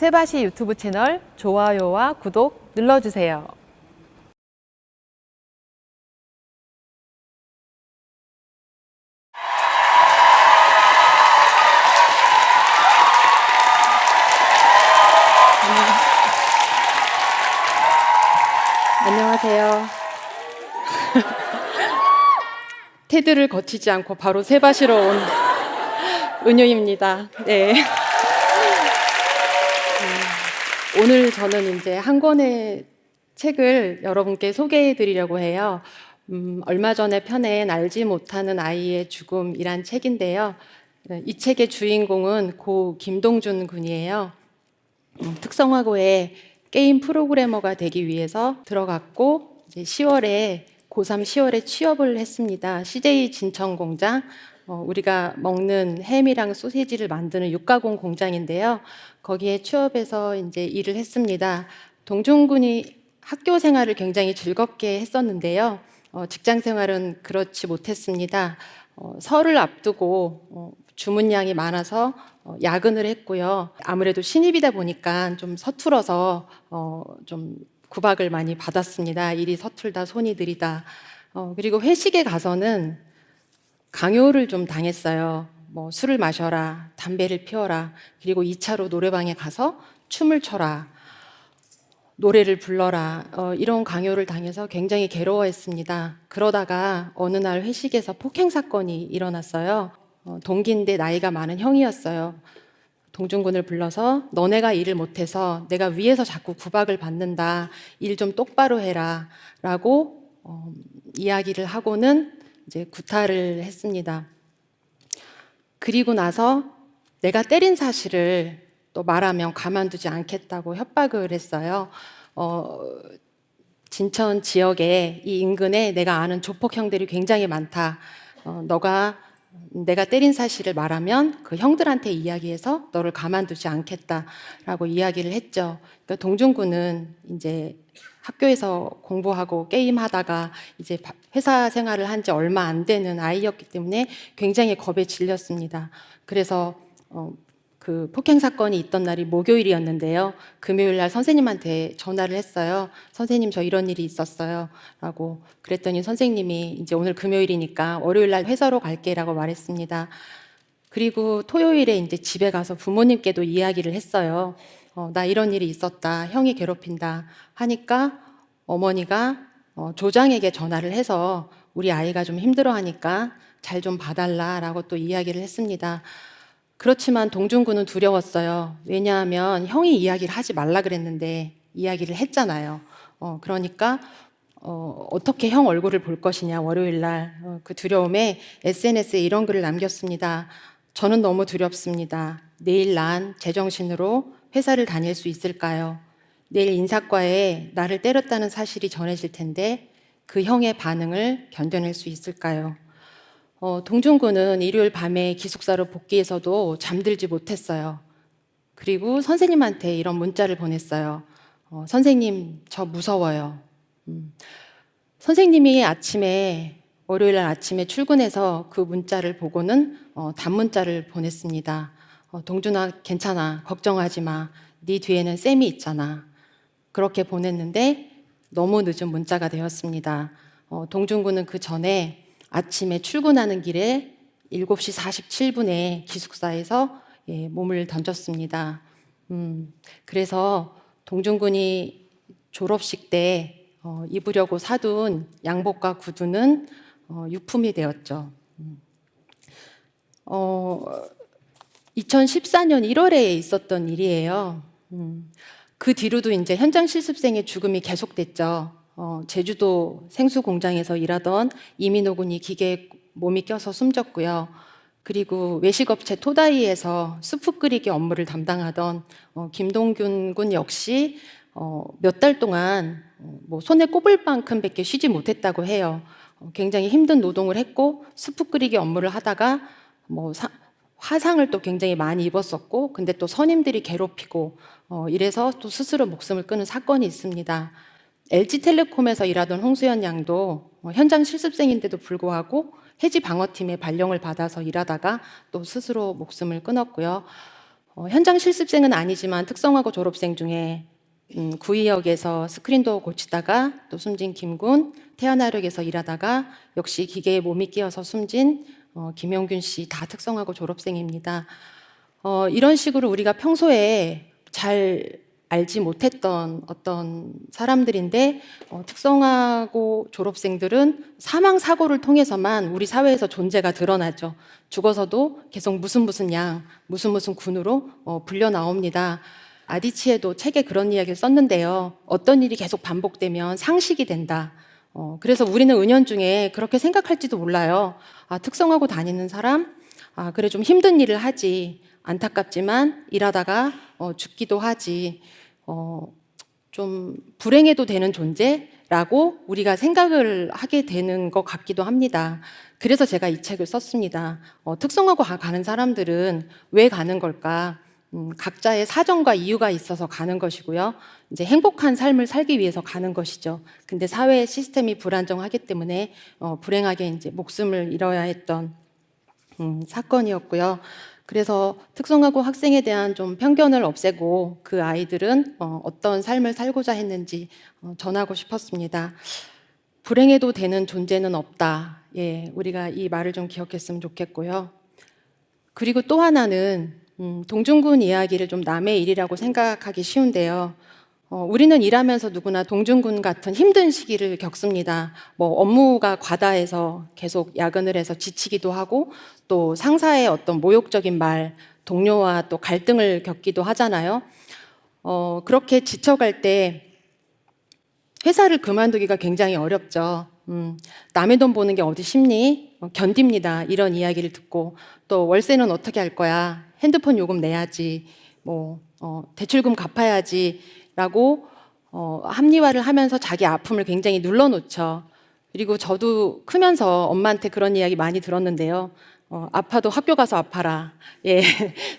세바시 유튜브 채널 좋아요와 구독 눌러주세요. 안녕하세요. 테드를 거치지 않고 바로 세바시로 온 은유입니다. 네. 오늘 저는 이제 한 권의 책을 여러분께 소개해 드리려고 해요. 얼마 전에 펴낸 알지 못하는 아이의 죽음이란 책인데요. 이 책의 주인공은 고 김동준 군이에요. 특성화고에 게임 프로그래머가 되기 위해서 들어갔고 이제 10월에 고3 10월에 취업을 했습니다. CJ 진천공장, 우리가 먹는 햄이랑 소시지를 만드는 육가공 공장인데요. 거기에 취업해서 이제 일을 했습니다. 동준군이 학교 생활을 굉장히 즐겁게 했었는데요. 직장 생활은 그렇지 못했습니다. 설을 앞두고 주문량이 많아서 야근을 했고요. 아무래도 신입이다 보니까 좀 서툴어서 좀 구박을 많이 받았습니다. 일이 서툴다, 손이 느리다. 그리고 회식에 가서는 강요를 좀 당했어요. 뭐 술을 마셔라, 담배를 피워라, 그리고 2차로 노래방에 가서 춤을 춰라, 노래를 불러라, 이런 강요를 당해서 굉장히 괴로워했습니다. 그러다가 어느 날 회식에서 폭행 사건이 일어났어요. 동기인데 나이가 많은 형이었어요. 동준군을 불러서 너네가 일을 못해서 내가 위에서 자꾸 구박을 받는다. 일 좀 똑바로 해라. 라고 이야기를 하고는 이제 구타를 했습니다. 그리고 나서 내가 때린 사실을 또 말하면 가만두지 않겠다고 협박을 했어요. 진천 지역에 이 인근에 내가 아는 조폭 형들이 굉장히 많다. 너가 내가 때린 사실을 말하면 그 형들한테 이야기해서 너를 가만두지 않겠다라고 이야기를 했죠. 그러니까 동준군은 이제 학교에서 공부하고 게임하다가 이제 회사 생활을 한 지 얼마 안 되는 아이였기 때문에 굉장히 겁에 질렸습니다. 그래서 그 폭행 사건이 있던 날이 목요일이었는데요. 금요일 날 선생님한테 전화를 했어요. 선생님, 저 이런 일이 있었어요. 라고 그랬더니 선생님이 이제 오늘 금요일이니까 월요일 날 회사로 갈게라고 말했습니다. 그리고 토요일에 이제 집에 가서 부모님께도 이야기를 했어요. 나 이런 일이 있었다. 형이 괴롭힌다. 하니까 어머니가 조장에게 전화를 해서 우리 아이가 좀 힘들어하니까 잘 좀 봐달라라고 또 이야기를 했습니다. 그렇지만 동준군은 두려웠어요. 왜냐하면 형이 이야기를 하지 말라 그랬는데 이야기를 했잖아요. 그러니까 어떻게 형 얼굴을 볼 것이냐, 월요일 날. 그 두려움에 SNS에 이런 글을 남겼습니다. 저는 너무 두렵습니다. 내일 난 제정신으로 회사를 다닐 수 있을까요? 내일 인사과에 나를 때렸다는 사실이 전해질 텐데 그 형의 반응을 견뎌낼 수 있을까요? 동준군은 일요일 밤에 기숙사로 복귀해서도 잠들지 못했어요. 그리고 선생님한테 이런 문자를 보냈어요. 선생님, 저 무서워요. 선생님이 월요일 날 아침에 출근해서 그 문자를 보고는 단문자를 보냈습니다. 동준아, 괜찮아. 걱정하지 마. 네 뒤에는 쌤이 있잖아. 그렇게 보냈는데 너무 늦은 문자가 되었습니다. 동준군은 그 전에 아침에 출근하는 길에 7시 47분에 기숙사에서 몸을 던졌습니다. 그래서 동준군이 졸업식 때 입으려고 사둔 양복과 구두는 유품이 되었죠. 2014년 1월에 있었던 일이에요. 그 뒤로도 이제 현장 실습생의 죽음이 계속됐죠. 제주도 생수 공장에서 일하던 이민호 군이 기계에 몸이 껴서 숨졌고요. 그리고 외식업체 토다이에서 수프 끓이기 업무를 담당하던 김동균 군 역시 몇 달 동안 뭐 손에 꼽을 만큼밖에 쉬지 못했다고 해요. 굉장히 힘든 노동을 했고 수프 끓이기 업무를 하다가 뭐 화상을 또 굉장히 많이 입었었고, 근데 또 선임들이 괴롭히고 이래서 또 스스로 목숨을 끊은 사건이 있습니다. LG텔레콤에서 일하던 홍수연 양도 현장 실습생인데도 불구하고 해지 방어팀의 발령을 받아서 일하다가 또 스스로 목숨을 끊었고요. 현장 실습생은 아니지만 특성화고 졸업생 중에 구의역에서 스크린도 고치다가 또 숨진 김군, 태어나력에서 일하다가 역시 기계에 몸이 끼어서 숨진 김영균 씨 다 특성화고 졸업생입니다. 이런 식으로 우리가 평소에 잘 알지 못했던 어떤 사람들인데 특성화고 졸업생들은 사망 사고를 통해서만 우리 사회에서 존재가 드러나죠. 죽어서도 계속 무슨 양, 무슨 군으로 불려 나옵니다. 아디치에도 책에 그런 이야기를 썼는데요. 어떤 일이 계속 반복되면 상식이 된다. 그래서 우리는 은연중에 그렇게 생각할지도 몰라요. 아, 특성화고 다니는 사람? 아, 그래, 좀 힘든 일을 하지. 안타깝지만 일하다가 죽기도 하지. 좀 불행해도 되는 존재라고 우리가 생각을 하게 되는 것 같기도 합니다. 그래서 제가 이 책을 썼습니다. 특성화고 가는 사람들은 왜 가는 걸까? 각자의 사정과 이유가 있어서 가는 것이고요. 이제 행복한 삶을 살기 위해서 가는 것이죠. 근데 사회 시스템이 불안정하기 때문에 불행하게 이제 목숨을 잃어야 했던 사건이었고요. 그래서 특성화고 학생에 대한 좀 편견을 없애고 그 아이들은 어떤 삶을 살고자 했는지 전하고 싶었습니다. 불행해도 되는 존재는 없다. 예, 우리가 이 말을 좀 기억했으면 좋겠고요. 그리고 또 하나는 동중군 이야기를 좀 남의 일이라고 생각하기 쉬운데요. 우리는 일하면서 누구나 동중군 같은 힘든 시기를 겪습니다. 뭐 업무가 과다해서 계속 야근을 해서 지치기도 하고 또 상사의 어떤 모욕적인 말, 동료와 또 갈등을 겪기도 하잖아요. 그렇게 지쳐갈 때 회사를 그만두기가 굉장히 어렵죠. 남의 돈 보는 게 어디 쉽니? 견딥니다. 이런 이야기를 듣고 또 월세는 어떻게 할 거야? 핸드폰 요금 내야지. 대출금 갚아야지. 라고 합리화를 하면서 자기 아픔을 굉장히 눌러놓죠. 그리고 저도 크면서 엄마한테 그런 이야기 많이 들었는데요. 아파도 학교 가서 아파라. 예,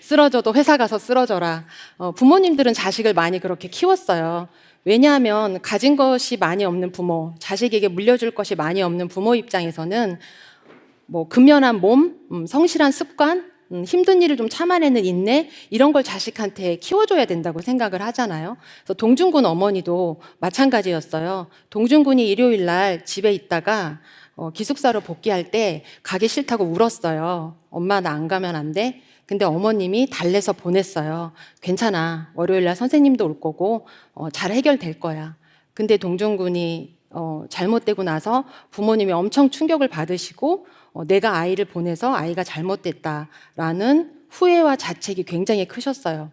쓰러져도 회사 가서 쓰러져라. 부모님들은 자식을 많이 그렇게 키웠어요. 왜냐하면 가진 것이 많이 없는 부모, 자식에게 물려줄 것이 많이 없는 부모 입장에서는 뭐 근면한 몸, 성실한 습관, 힘든 일을 좀 참아내는 인내 이런 걸 자식한테 키워줘야 된다고 생각을 하잖아요. 그래서 동중군 어머니도 마찬가지였어요. 동중군이 일요일 날 집에 있다가 기숙사로 복귀할 때 가기 싫다고 울었어요. 엄마 나 안 가면 안 돼? 근데 어머님이 달래서 보냈어요. 괜찮아. 월요일 날 선생님도 올 거고 잘 해결될 거야. 근데 동중군이 잘못되고 나서 부모님이 엄청 충격을 받으시고 내가 아이를 보내서 아이가 잘못됐다라는 후회와 자책이 굉장히 크셨어요.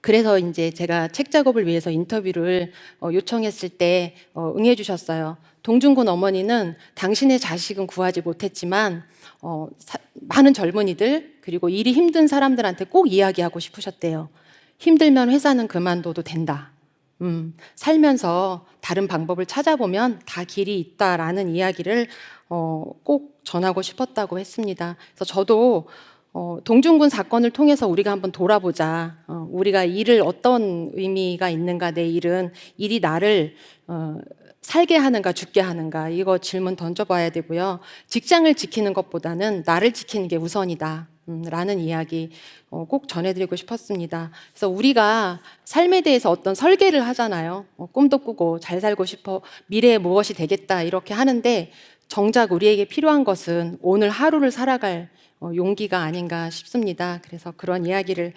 그래서 이제 제가 책 작업을 위해서 인터뷰를 요청했을 때 응해 주셨어요. 동중군 어머니는 당신의 자식은 구하지 못했지만 많은 젊은이들 그리고 일이 힘든 사람들한테 꼭 이야기하고 싶으셨대요. 힘들면 회사는 그만둬도 된다. 살면서 다른 방법을 찾아보면 다 길이 있다라는 이야기를 꼭 전하고 싶었다고 했습니다. 그래서 저도 동중군 사건을 통해서 우리가 한번 돌아보자. 우리가 일을 어떤 의미가 있는가, 내 일은 일이 나를 살게 하는가, 죽게 하는가, 이거 질문 던져봐야 되고요. 직장을 지키는 것보다는 나를 지키는 게 우선이다. 라는 이야기 꼭 전해드리고 싶었습니다. 그래서 우리가 삶에 대해서 어떤 설계를 하잖아요. 꿈도 꾸고 잘 살고 싶어, 미래에 무엇이 되겠다, 이렇게 하는데 정작 우리에게 필요한 것은 오늘 하루를 살아갈 용기가 아닌가 싶습니다. 그래서 그런 이야기를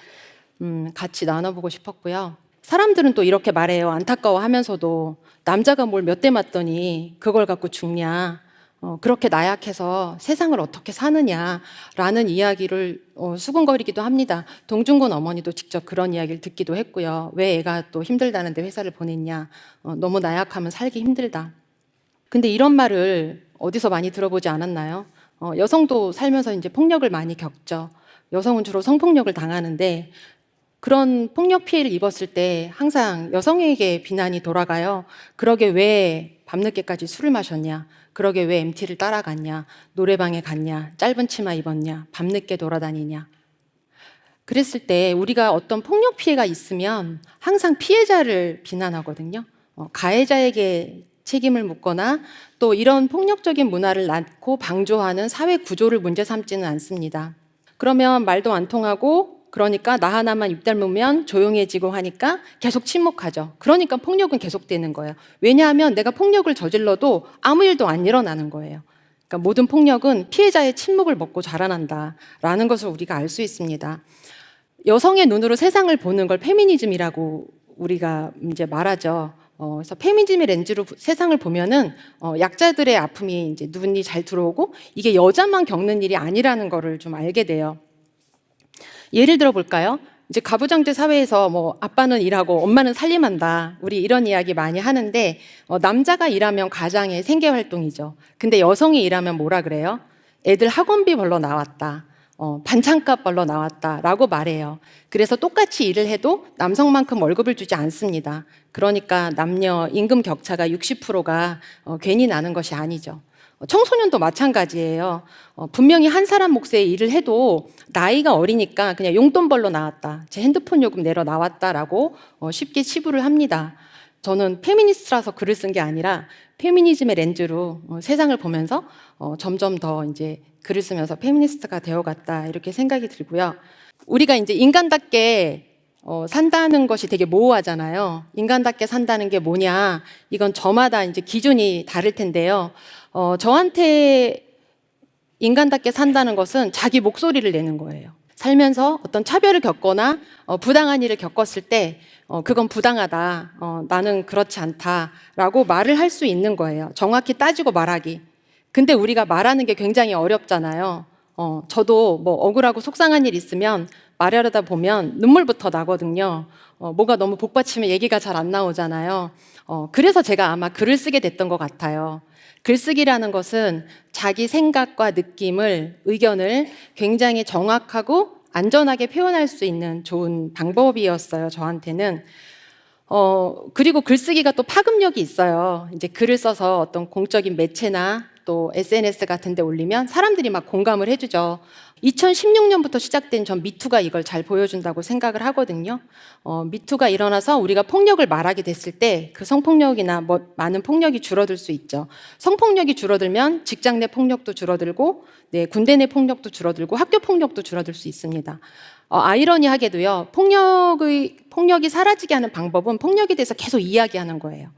같이 나눠보고 싶었고요. 사람들은 또 이렇게 말해요. 안타까워하면서도 남자가 뭘 몇 대 맞더니 그걸 갖고 죽냐. 그렇게 나약해서 세상을 어떻게 사느냐라는 이야기를 수군거리기도 합니다. 동중군 어머니도 직접 그런 이야기를 듣기도 했고요. 왜 애가 또 힘들다는데 회사를 보냈냐. 너무 나약하면 살기 힘들다. 근데 이런 말을 어디서 많이 들어보지 않았나요? 여성도 살면서 이제 폭력을 많이 겪죠. 여성은 주로 성폭력을 당하는데 그런 폭력 피해를 입었을 때 항상 여성에게 비난이 돌아가요. 그러게 왜 밤늦게까지 술을 마셨냐? 그러게 왜 MT를 따라갔냐? 노래방에 갔냐? 짧은 치마 입었냐? 밤늦게 돌아다니냐? 그랬을 때 우리가 어떤 폭력 피해가 있으면 항상 피해자를 비난하거든요. 가해자에게 책임을 묻거나 또 이런 폭력적인 문화를 낳고 방조하는 사회 구조를 문제 삼지는 않습니다. 그러면 말도 안 통하고 그러니까 나 하나만 입 닮으면 조용해지고 하니까 계속 침묵하죠. 그러니까 폭력은 계속되는 거예요. 왜냐하면 내가 폭력을 저질러도 아무 일도 안 일어나는 거예요. 그러니까 모든 폭력은 피해자의 침묵을 먹고 자라난다라는 것을 우리가 알 수 있습니다. 여성의 눈으로 세상을 보는 걸 페미니즘이라고 우리가 이제 말하죠. 그래서 페미니즘의 렌즈로 세상을 보면은 약자들의 아픔이 이제 눈이 잘 들어오고 이게 여자만 겪는 일이 아니라는 거를 좀 알게 돼요. 예를 들어 볼까요? 이제 가부장제 사회에서 뭐 아빠는 일하고 엄마는 살림한다. 우리 이런 이야기 많이 하는데 남자가 일하면 가장의 생계 활동이죠. 근데 여성이 일하면 뭐라 그래요? 애들 학원비 벌러 나왔다. 반찬값 벌러 나왔다라고 말해요. 그래서 똑같이 일을 해도 남성만큼 월급을 주지 않습니다. 그러니까 남녀 임금 격차가 60%가 괜히 나는 것이 아니죠. 청소년도 마찬가지예요. 분명히 한 사람 몫의 일을 해도 나이가 어리니까 그냥 용돈 벌러 나왔다. 제 핸드폰 요금 내러 나왔다라고 쉽게 치부를 합니다. 저는 페미니스트라서 글을 쓴 게 아니라 페미니즘의 렌즈로 세상을 보면서 점점 더 이제 글을 쓰면서 페미니스트가 되어갔다 이렇게 생각이 들고요. 우리가 이제 인간답게 산다는 것이 되게 모호하잖아요. 인간답게 산다는 게 뭐냐? 이건 저마다 이제 기준이 다를 텐데요. 저한테 인간답게 산다는 것은 자기 목소리를 내는 거예요. 살면서 어떤 차별을 겪거나 부당한 일을 겪었을 때 그건 부당하다. 나는 그렇지 않다라고 말을 할 수 있는 거예요. 정확히 따지고 말하기. 근데 우리가 말하는 게 굉장히 어렵잖아요. 저도 뭐 억울하고 속상한 일 있으면 말하려다 보면 눈물부터 나거든요. 뭐가 너무 복받치면 얘기가 잘 안 나오잖아요. 그래서 제가 아마 글을 쓰게 됐던 것 같아요. 글쓰기라는 것은 자기 생각과 느낌을, 의견을 굉장히 정확하고 안전하게 표현할 수 있는 좋은 방법이었어요, 저한테는. 그리고 글쓰기가 또 파급력이 있어요. 이제 글을 써서 어떤 공적인 매체나 또 SNS 같은 데 올리면 사람들이 막 공감을 해주죠. 2016년부터 시작된 전 미투가 이걸 잘 보여준다고 생각을 하거든요. 미투가 일어나서 우리가 폭력을 말하게 됐을 때 그 성폭력이나 뭐 많은 폭력이 줄어들 수 있죠. 성폭력이 줄어들면 직장 내 폭력도 줄어들고 네, 군대 내 폭력도 줄어들고 학교 폭력도 줄어들 수 있습니다. 아이러니하게도요, 폭력이 사라지게 하는 방법은 폭력에 대해서 계속 이야기하는 거예요.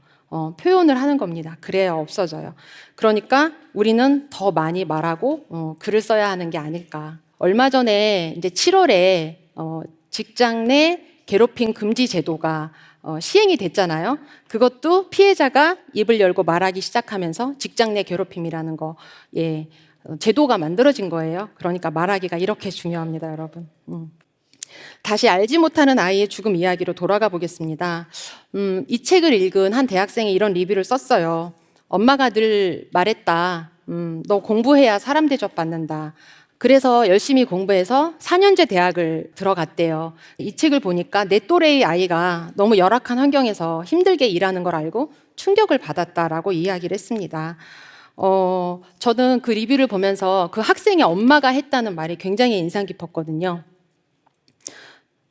표현을 하는 겁니다. 그래야 없어져요. 그러니까 우리는 더 많이 말하고 글을 써야 하는 게 아닐까. 얼마 전에 이제 7월에 직장 내 괴롭힘 금지 제도가 시행이 됐잖아요. 그것도 피해자가 입을 열고 말하기 시작하면서 직장 내 괴롭힘이라는 거, 제도가 만들어진 거예요. 그러니까 말하기가 이렇게 중요합니다, 여러분. 다시 알지 못하는 아이의 죽음 이야기로 돌아가 보겠습니다. 이 책을 읽은 한 대학생이 이런 리뷰를 썼어요. 엄마가 늘 말했다. 너 공부해야 사람 대접받는다. 그래서 열심히 공부해서 4년제 대학을 들어갔대요. 이 책을 보니까 내 또래의 아이가 너무 열악한 환경에서 힘들게 일하는 걸 알고 충격을 받았다라고 이야기를 했습니다. 저는 그 리뷰를 보면서 그 학생의 엄마가 했다는 말이 굉장히 인상 깊었거든요.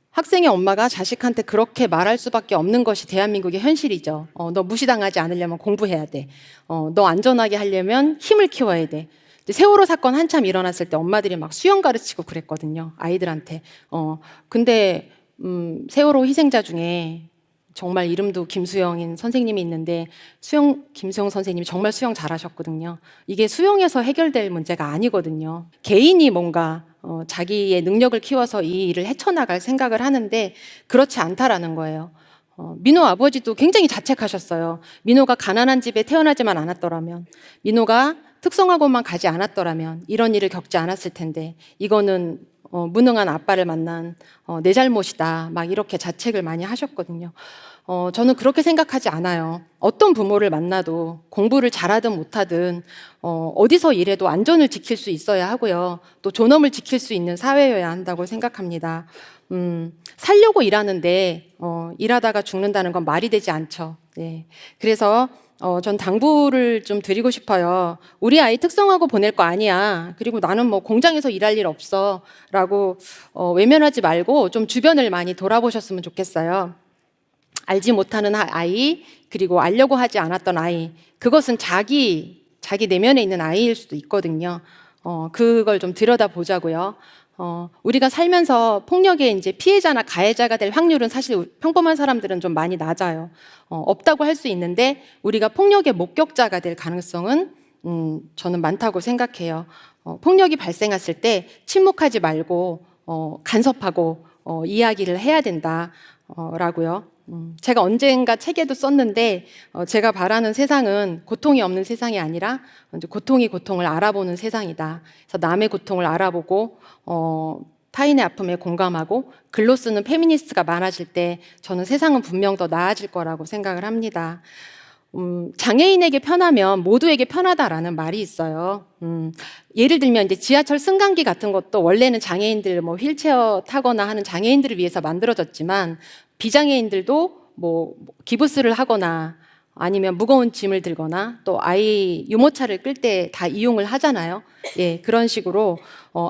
학생의 엄마가 자식한테 그렇게 말할 수밖에 없는 것이 대한민국의 현실이죠. 너 무시당하지 않으려면 공부해야 돼. 너 안전하게 하려면 힘을 키워야 돼. 세월호 사건 한참 일어났을 때 엄마들이 막 수영 가르치고 그랬거든요. 아이들한테. 근데 세월호 희생자 중에 정말 이름도 김수영인 선생님이 있는데 김수영 선생님이 정말 수영 잘하셨거든요. 이게 수영에서 해결될 문제가 아니거든요. 개인이 뭔가 자기의 능력을 키워서 이 일을 헤쳐나갈 생각을 하는데 그렇지 않다라는 거예요. 민호 아버지도 굉장히 자책하셨어요. 민호가 가난한 집에 태어나지만 않았더라면, 민호가 특성화고만 가지 않았더라면 이런 일을 겪지 않았을 텐데 이거는 무능한 아빠를 만난 내 잘못이다. 막 이렇게 자책을 많이 하셨거든요. 저는 그렇게 생각하지 않아요. 어떤 부모를 만나도 공부를 잘하든 못하든 어디서 일해도 안전을 지킬 수 있어야 하고요. 또 존엄을 지킬 수 있는 사회여야 한다고 생각합니다. 살려고 일하는데 일하다가 죽는다는 건 말이 되지 않죠. 네. 그래서 전 당부를 좀 드리고 싶어요. 우리 아이 특성화고 보낼 거 아니야. 그리고 나는 뭐 공장에서 일할 일 없어. 라고 외면하지 말고 좀 주변을 많이 돌아보셨으면 좋겠어요. 알지 못하는 아이, 그리고 알려고 하지 않았던 아이, 그것은 자기 내면에 있는 아이일 수도 있거든요. 그걸 좀 들여다보자고요. 우리가 살면서 폭력의 이제 피해자나 가해자가 될 확률은 사실 평범한 사람들은 좀 많이 낮아요. 없다고 할 수 있는데 우리가 폭력의 목격자가 될 가능성은 저는 많다고 생각해요. 폭력이 발생했을 때 침묵하지 말고 간섭하고 이야기를 해야 된다라고요. 제가 언젠가 책에도 썼는데 제가 바라는 세상은 고통이 없는 세상이 아니라 이제 고통이 고통을 알아보는 세상이다. 그래서 남의 고통을 알아보고 타인의 아픔에 공감하고 글로 쓰는 페미니스트가 많아질 때 저는 세상은 분명 더 나아질 거라고 생각을 합니다. 장애인에게 편하면 모두에게 편하다라는 말이 있어요. 예를 들면 이제 지하철 승강기 같은 것도 원래는 장애인들 뭐 휠체어 타거나 하는 장애인들을 위해서 만들어졌지만 비장애인들도 뭐 기부스를 하거나 아니면 무거운 짐을 들거나 또 아이 유모차를 끌 때 다 이용을 하잖아요. 예, 그런 식으로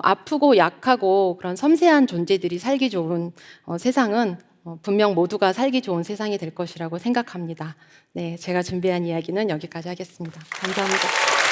아프고 약하고 그런 섬세한 존재들이 살기 좋은 세상은 분명 모두가 살기 좋은 세상이 될 것이라고 생각합니다. 네, 제가 준비한 이야기는 여기까지 하겠습니다. 감사합니다.